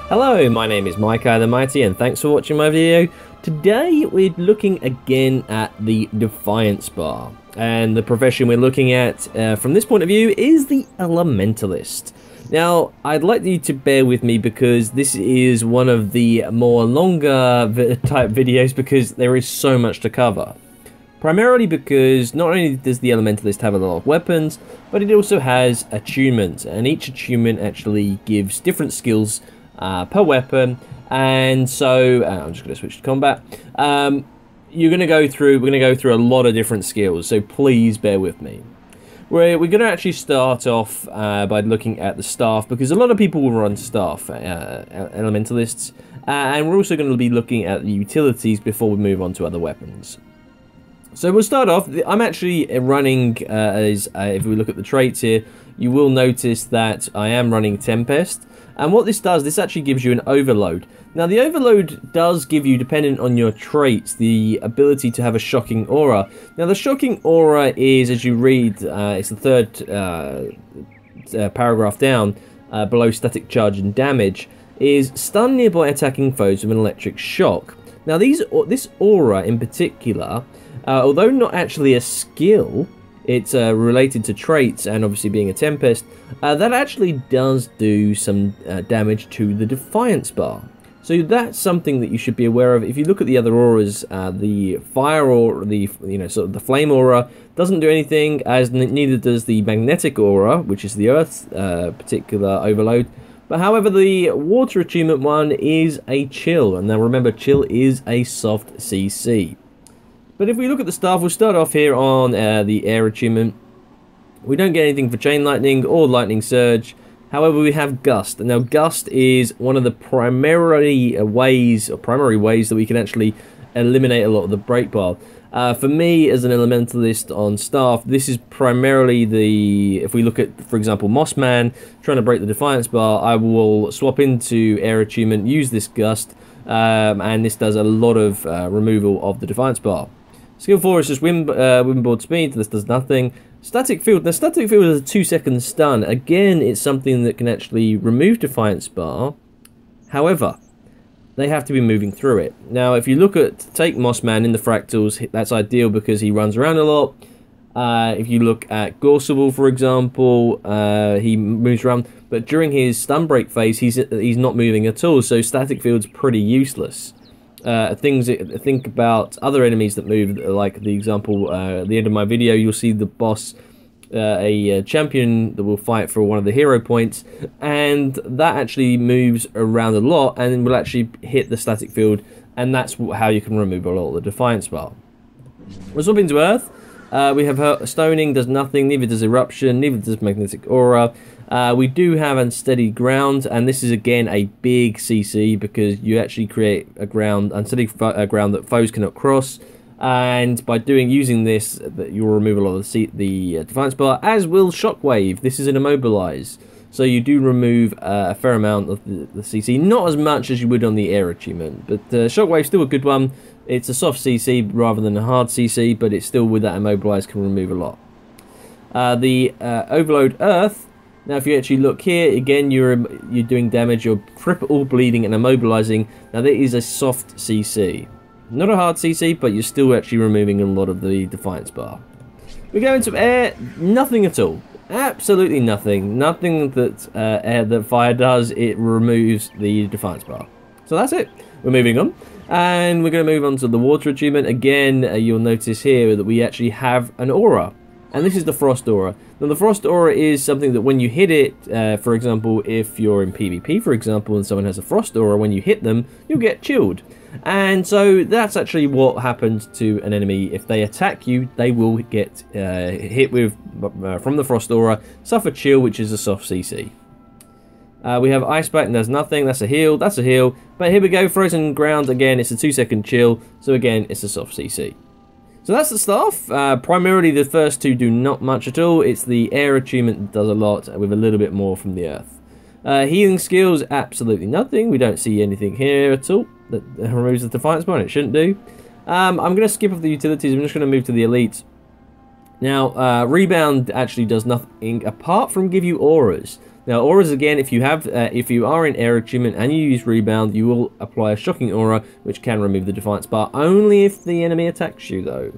Hello, my name is Mike the Mighty, and thanks for watching my video. Today we're looking again at the Defiance Bar, and the profession we're looking at from this point of view is the Elementalist. Now, I'd like you to bear with me because this is one of the more longer type videos because there is so much to cover. Primarily because not only does the Elementalist have a lot of weapons, but it also has attunement, and each attunement actually gives different skills per weapon. And so I'm just going to switch to combat. We're going to go through a lot of different skills, so please bear with me. We're going to actually start off by looking at the staff, because a lot of people will run staff, Elementalists, and we're also going to be looking at the utilities before we move on to other weapons. So we'll start off. I'm actually running, if we look at the traits here, you will notice that I am running Tempest. And what this does, this actually gives you an overload. Now, the overload does give you, dependent on your traits, the ability to have a shocking aura. Now, the shocking aura is, as you read, it's the third paragraph down, below static charge and damage, is stun nearby attacking foes with an electric shock. Now, this aura in particular, although not actually a skill, it's related to traits and obviously being a Tempest, that actually does do some damage to the Defiance Bar. So that's something that you should be aware of. If you look at the other auras, the fire aura, sort of the flame aura, doesn't do anything, as neither does the magnetic aura, which is the Earth particular overload. But however, the water attunement one is a chill, and now remember, chill is a soft CC. But if we look at the staff, we'll start off here on the air attunement. We don't get anything for chain lightning or lightning surge. However, we have gust. Now, gust is one of the primary ways that we can actually eliminate a lot of the break bar. For me, as an Elementalist on staff, this is primarily if we look at, for example, Mossman trying to break the Defiance Bar, I will swap into air attunement, use this gust, and this does a lot of removal of the Defiance Bar. Skill 4 is just windboard speed. This does nothing. Static field. Now, static field is a 2-second stun. Again, it's something that can actually remove Defiance Bar. However, they have to be moving through it. Now, if you take Mossman in the fractals, that's ideal because he runs around a lot. If you look at Gorseval, for example, he moves around, but during his stun break phase, he's not moving at all. So static field's pretty useless. Think about other enemies that move, like the example at the end of my video, you'll see the boss, a champion that will fight for one of the hero points, and that actually moves around a lot and will actually hit the static field, and that's how you can remove a lot of the Defiance Bar. We'll swap into Earth. We have stoning, does nothing, neither does eruption, neither does magnetic aura. We do have unsteady ground, and this is again a big CC because you actually create a unsteady ground that foes cannot cross, and by using this, you'll remove a lot of the Defiance Bar, as will Shockwave. This is an immobilize, so you do remove a fair amount of the CC, not as much as you would on the air attunement, but Shockwave's still a good one. It's a soft CC rather than a hard CC, but it's still, with that immobilize, can remove a lot. The overload Earth. Now, if you actually look here, again, you're doing damage, you're triple bleeding and immobilizing. Now, that is a soft CC. Not a hard CC, but you're still actually removing a lot of the Defiance Bar. We go into air, nothing at all. Absolutely nothing. Nothing that fire does, it removes the Defiance Bar. So that's it. We're moving on. And we're going to move on to the water attunement. Again, you'll notice here that we actually have an aura. And this is the Frost Aura. Now, the Frost Aura is something that when you hit it, for example, if you're in PvP, for example, and someone has a Frost Aura, when you hit them, you'll get chilled. And so that's actually what happens to an enemy. If they attack you, they will get hit with, from the Frost Aura, suffer chill, which is a soft CC. We have Ice Back, and there's nothing. That's a heal. That's a heal. But here we go. Frozen Ground. Again, it's a 2-second chill. So again, it's a soft CC. So that's the staff. Primarily, the first two do not much at all. It's the air attunement that does a lot, with a little bit more from the Earth. Healing skills, absolutely nothing. We don't see anything here at all that removes the Defiance Bar. It shouldn't do. I'm going to skip off the utilities. I'm just going to move to the elites. Now, Rebound actually does nothing apart from give you auras. Now, auras again, if you are in air attunement and you use rebound, you will apply a shocking aura, which can remove the Defiance Bar only if the enemy attacks you, though.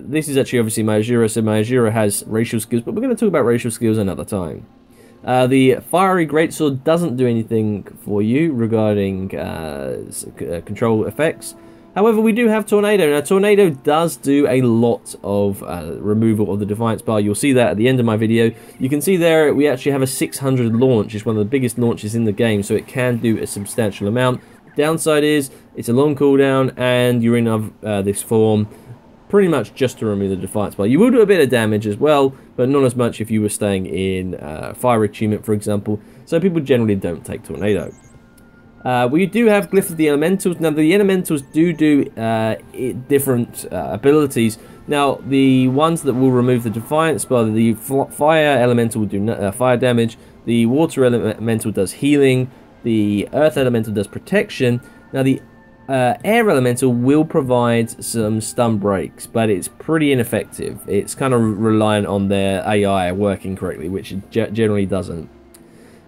This is actually obviously Mayajura, so Mayajura has racial skills, but we're going to talk about racial skills another time. The Fiery Greatsword doesn't do anything for you regarding control effects. However, we do have Tornado. Now, Tornado does do a lot of removal of the Defiance Bar. You'll see that at the end of my video. You can see there we actually have a 600 launch. It's one of the biggest launches in the game, so it can do a substantial amount. Downside is it's a long cooldown, and you're in this form pretty much just to remove the Defiance Bar. You will do a bit of damage as well, but not as much if you were staying in Fire Attunement, for example. So people generally don't take Tornado. We do have Glyph of the Elementals. Now, the Elementals do different abilities. Now, the ones that will remove the Defiance Bar, the Fire Elemental will do fire damage, the Water Elemental does healing, the Earth Elemental does protection. Now, the Air Elemental will provide some stun breaks, but it's pretty ineffective. It's kind of reliant on their AI working correctly, which it generally doesn't.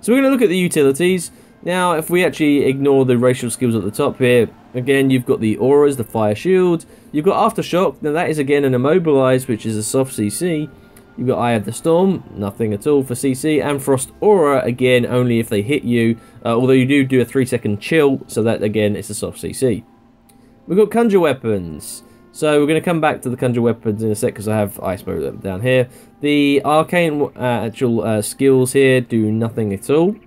So we're going to look at the utilities. Now, if we actually ignore the racial skills at the top here, again, you've got the auras, the fire shield. You've got Aftershock. Now, that is, again, an immobilize, which is a soft CC. You've got Eye of the Storm, nothing at all for CC. And Frost Aura, again, only if they hit you. Although you do a 3-second chill, so that, again, it's a soft CC. We've got Conjure Weapons. So we're going to come back to the Conjure Weapons in a sec, because I have Ice Bow down here. The Arcane actual skills here do nothing at all.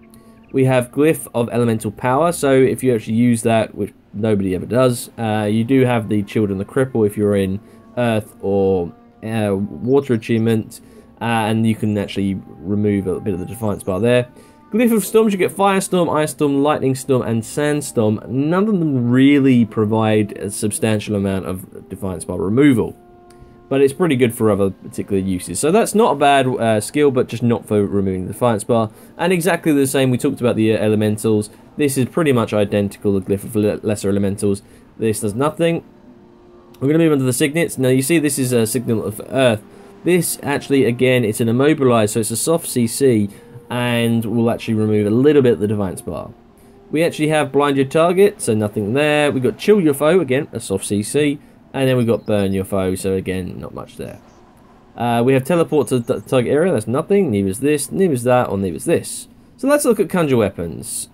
We have Glyph of Elemental Power, so if you actually use that, which nobody ever does, you do have the Chilled and the Cripple if you're in Earth or Water Attunement, and you can actually remove a bit of the Defiance Bar there. Glyph of Storms, you get Firestorm, Ice Storm, Lightning Storm, and Sandstorm. None of them really provide a substantial amount of Defiance Bar removal, but it's pretty good for other particular uses. So that's not a bad skill, but just not for removing the Defiance Bar. And exactly the same, we talked about the Elementals. This is pretty much identical to Glyph of Lesser Elementals. This does nothing. We're going to move on to the signets. Now, you see this is a Signal of Earth. This actually, again, it's an immobilize, so it's a soft CC, and will actually remove a little bit of the Defiance Bar. We actually have Blind Your Target, so nothing there. We've got Chill Your Foe, again, a soft CC. And then we've got Burn Your Foe, so again, not much there. We have Teleport to the target area, that's nothing. Neither is this, neither is that, or neither is this. So let's look at Conjure Weapons.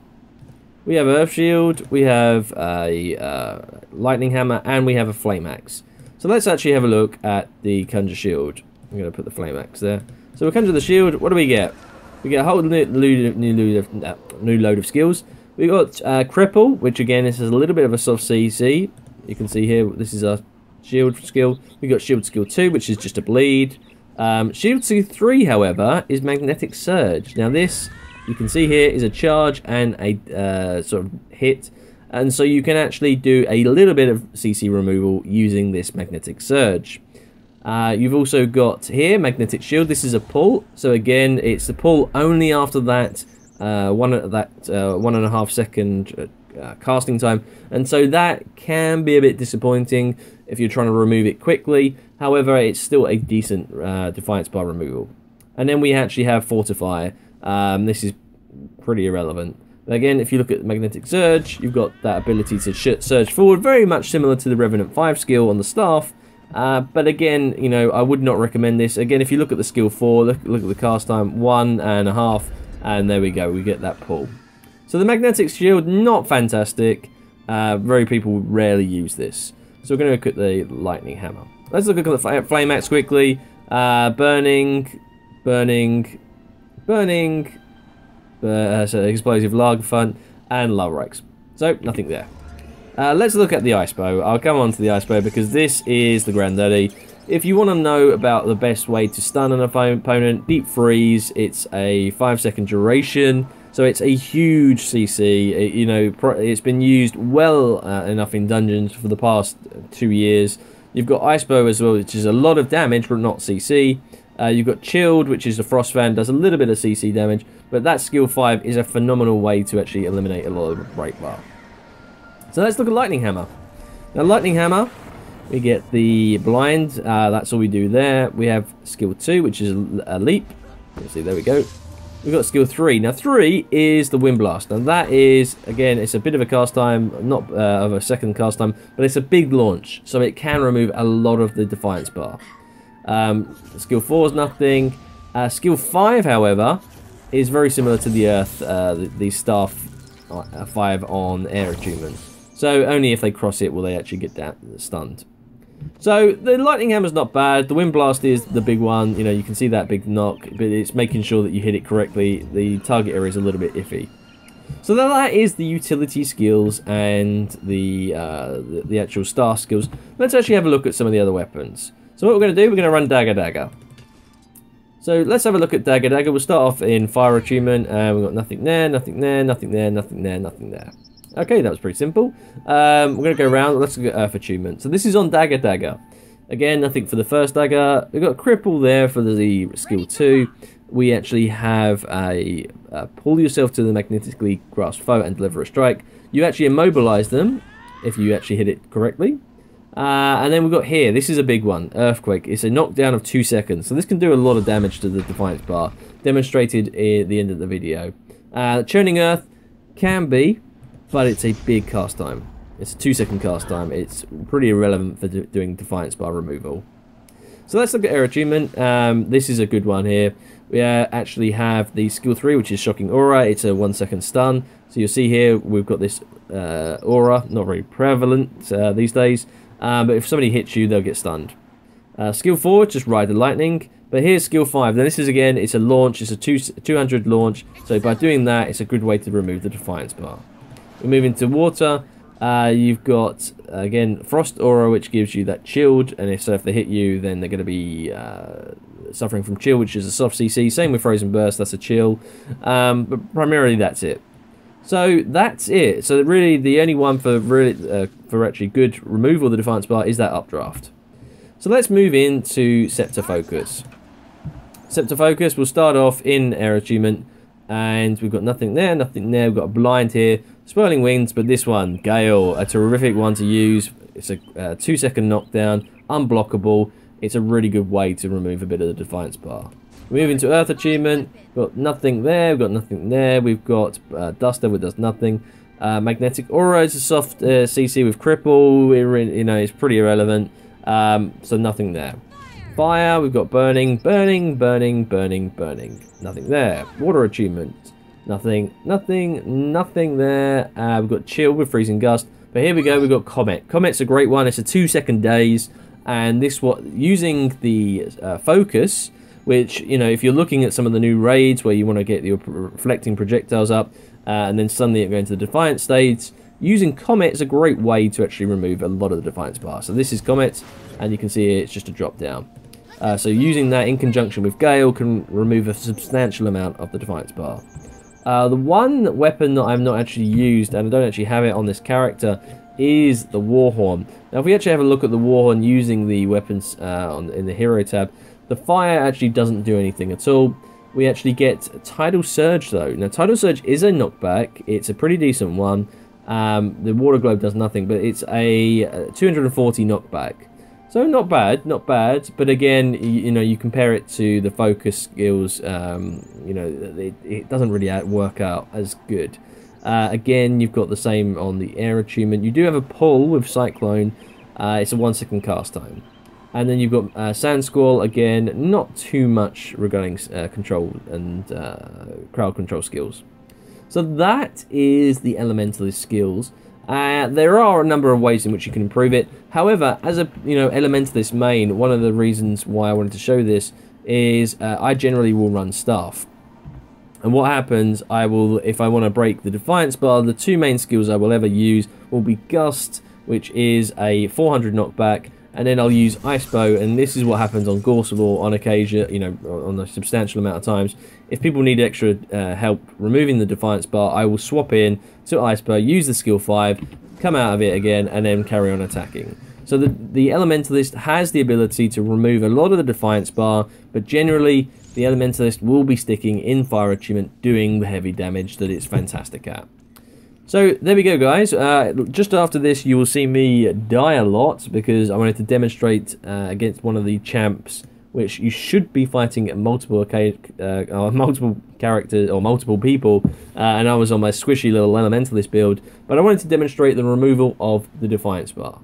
We have Earth Shield, we have a Lightning Hammer, and we have a Flame Axe. So let's actually have a look at the Conjure Shield. I'm going to put the Flame Axe there. So we conjure the shield, what do we get? We get a whole new load of skills. We've got Cripple, which again, this is a little bit of a soft CC. You can see here, this is our shield skill. We've got shield skill 2, which is just a bleed. Shield skill 3, however, is Magnetic Surge. Now this, you can see here, is a charge and a sort of hit. And so you can actually do a little bit of CC removal using this Magnetic Surge. You've also got here Magnetic Shield. This is a pull. So again, it's a pull only after that 1.5 second casting time, and so that can be a bit disappointing if you're trying to remove it quickly. However, it's still a decent Defiance Bar removal. And then we actually have Fortify. This is pretty irrelevant. But again, if you look at Magnetic Surge, you've got that ability to surge forward, very much similar to the Revenant 5 skill on the staff. But again, you know, I would not recommend this. Again, if you look at the skill 4, look at the cast time, 1.5, and there we go, we get that pull. So the Magnetic Shield, not fantastic. Very people rarely use this. So we're going to look at the Lightning Hammer. Let's look at the Flame Axe quickly. Burning, so Explosive Lager Front, and Lava Rakes. So, nothing there. Let's look at the Ice Bow. I'll come on to the Ice Bow because this is the granddaddy. If you want to know about the best way to stun an opponent, Deep Freeze, it's a 5-second duration. So it's a huge CC. It's been used well enough in dungeons for the past 2 years. You've got Ice Bow as well, which is a lot of damage, but not CC. You've got Chilled, which is a Frost Fan, does a little bit of CC damage, but that skill 5 is a phenomenal way to actually eliminate a lot of the break bar. So let's look at Lightning Hammer. Now, Lightning Hammer, we get the blind. That's all we do there. We have skill 2, which is a leap. Let's see, there we go. we've got skill 3. Now 3 is the Wind Blast. Now that is, again, it's a bit of a cast time, not of a second cast time, but it's a big launch, so it can remove a lot of the Defiance Bar. Skill 4 is nothing. Skill 5, however, is very similar to the Earth, the Staff 5 on Air Attunement. So only if they cross it will they actually get stunned. So the Lightning Hammer's not bad. The Wind Blast is the big one. You know, you can see that big knock, but it's making sure that you hit it correctly. The target area is a little bit iffy. So that is the utility skills and the actual star skills. Let's actually have a look at some of the other weapons. So what we're going to do, we're going to run Dagger Dagger. So let's have a look at Dagger Dagger. We'll start off in Fire Attunement, and we've got nothing there, nothing there, nothing there, nothing there, nothing there. Okay, that was pretty simple. We're going to go around. Let's look at Earth Attunement. So this is on Dagger Dagger. Again, nothing for the first dagger. We've got Cripple there for the skill 2. We actually have a pull yourself to the magnetically grasped foe and deliver a strike. You actually immobilize them if you actually hit it correctly. And then we've got here, this is a big one, Earthquake. It's a knockdown of 2 seconds. So this can do a lot of damage to the Defiance Bar, demonstrated at the end of the video. Churning Earth can be, but it's a big cast time. It's a 2-second cast time. It's pretty irrelevant for doing Defiance Bar removal. So let's look at Air Attunement. This is a good one here. We actually have the skill 3, which is Shocking Aura. It's a 1-second stun. So you'll see here we've got this aura, not very prevalent these days. But if somebody hits you, they'll get stunned. Skill 4, just Ride the Lightning. But here's skill 5. Now this is, again, it's a launch. It's a 200 launch. So by doing that, it's a good way to remove the Defiance Bar. We move into Water. You've got, again, Frost Aura, which gives you that chilled. And if they hit you, then they're going to be suffering from chill, which is a soft CC. Same with Frozen Burst, that's a chill. But primarily, that's it. So that's it. So really, the only one for actually good removal of the Defiance Bar is that Updraft. So let's move into Scepter Focus. Scepter Focus, we'll start off in Air Attunement, and we've got nothing there, nothing there. We've got a blind here, Swirling Winds, but this one, Gale, a terrific one to use. It's a 2-second knockdown, unblockable. It's a really good way to remove a bit of the Defiance Bar. We move into Earth Attunement. We've got nothing there. We've got nothing there. We've got Duster, which does nothing. Magnetic Aura is a soft CC with Cripple. It's pretty irrelevant. So nothing there. Fire, we've got Burning, Burning, Burning, Burning, Burning. Nothing there. Water Attunement. Nothing, nothing, nothing there. We've got Chill with Freezing Gust. But here we go. We've got Comet. Comet's a great one. It's a 2-second daze. And using the Focus, which, if you're looking at some of the new raids where you want to get your reflecting projectiles up, and then suddenly go into the Defiance stage, using Comet is a great way to actually remove a lot of the Defiance Bar. So this is Comet, and you can see it's just a drop down. So using that in conjunction with Gale can remove a substantial amount of the Defiance Bar. The one weapon that I've not actually used, and I don't actually have it on this character, is the Warhorn. Now if we actually have a look at the Warhorn using the weapons in the Hero tab, the fire actually doesn't do anything at all. We actually get Tidal Surge though. Now Tidal Surge is a knockback. It's a pretty decent one. The Water Globe does nothing, but it's a 240 knockback. So not bad, not bad. But again, you compare it to the Focus skills, it doesn't really work out as good. Again, you've got the same on the Air Attunement. You do have a pull with Cyclone. It's a 1-second cast time. And then you've got Sand Squall, again, not too much regarding control and crowd control skills. So that is the Elementalist skills. There are a number of ways in which you can improve it. However, as a Elementalist main, one of the reasons why I wanted to show this is I generally will run Staff. And what happens, if I want to break the Defiance Bar, the 2 main skills I will ever use will be Gust, which is a 400 knockback, and then I'll use Ice Bow, and this is what happens on Gorseable on occasion, on a substantial amount of times. If people need extra help removing the Defiance Bar, I will swap in to Ice Bow, use the skill 5, come out of it again, and then carry on attacking. So the Elementalist has the ability to remove a lot of the Defiance Bar, but generally the Elementalist will be sticking in Fire Attunement, doing the heavy damage that it's fantastic at. So there we go, guys. Just after this, you will see me die a lot because I wanted to demonstrate against one of the champs which you should be fighting multiple characters or multiple people, and I was on my squishy little Elementalist build, but I wanted to demonstrate the removal of the Defiance Bar.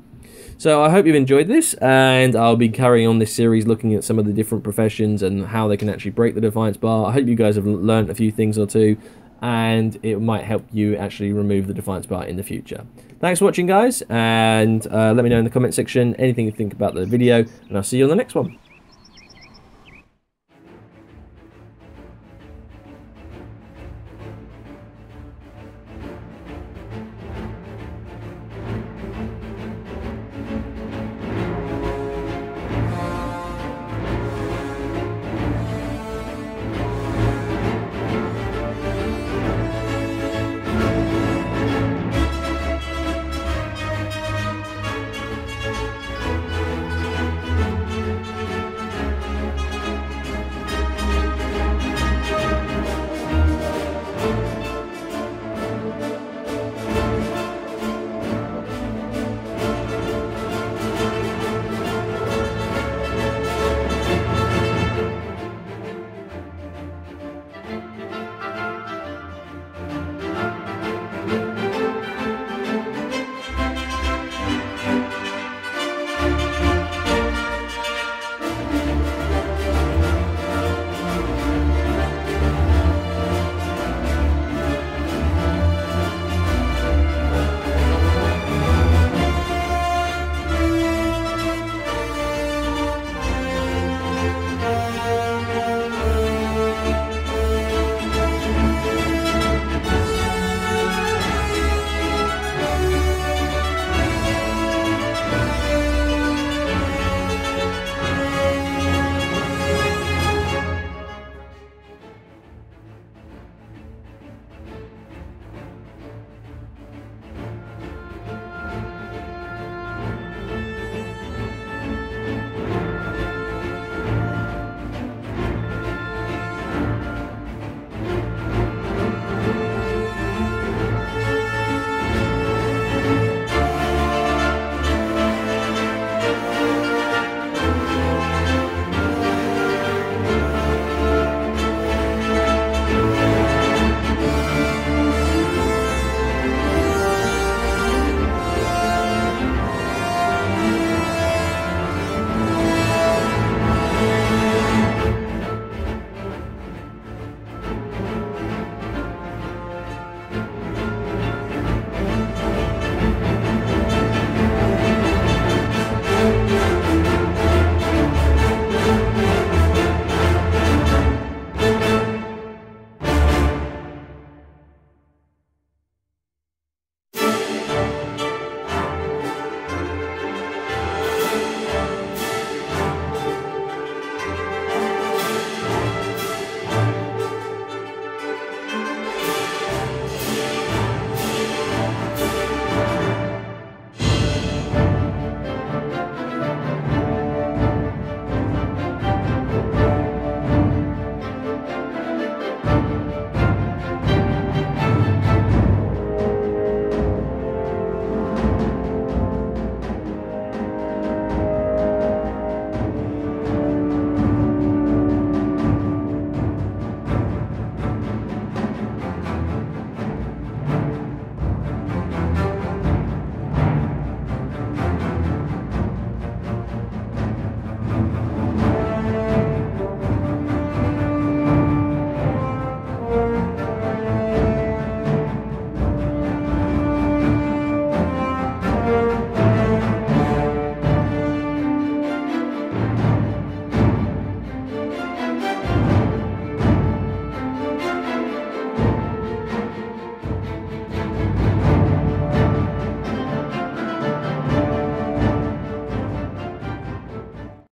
So I hope you've enjoyed this, and I'll be carrying on this series looking at some of the different professions and how they can actually break the Defiance Bar. I hope you guys have learned a few things or two, and it might help you actually remove the Defiance Bar in the future. Thanks for watching, guys, and let me know in the comment section anything you think about the video, and I'll see you on the next one.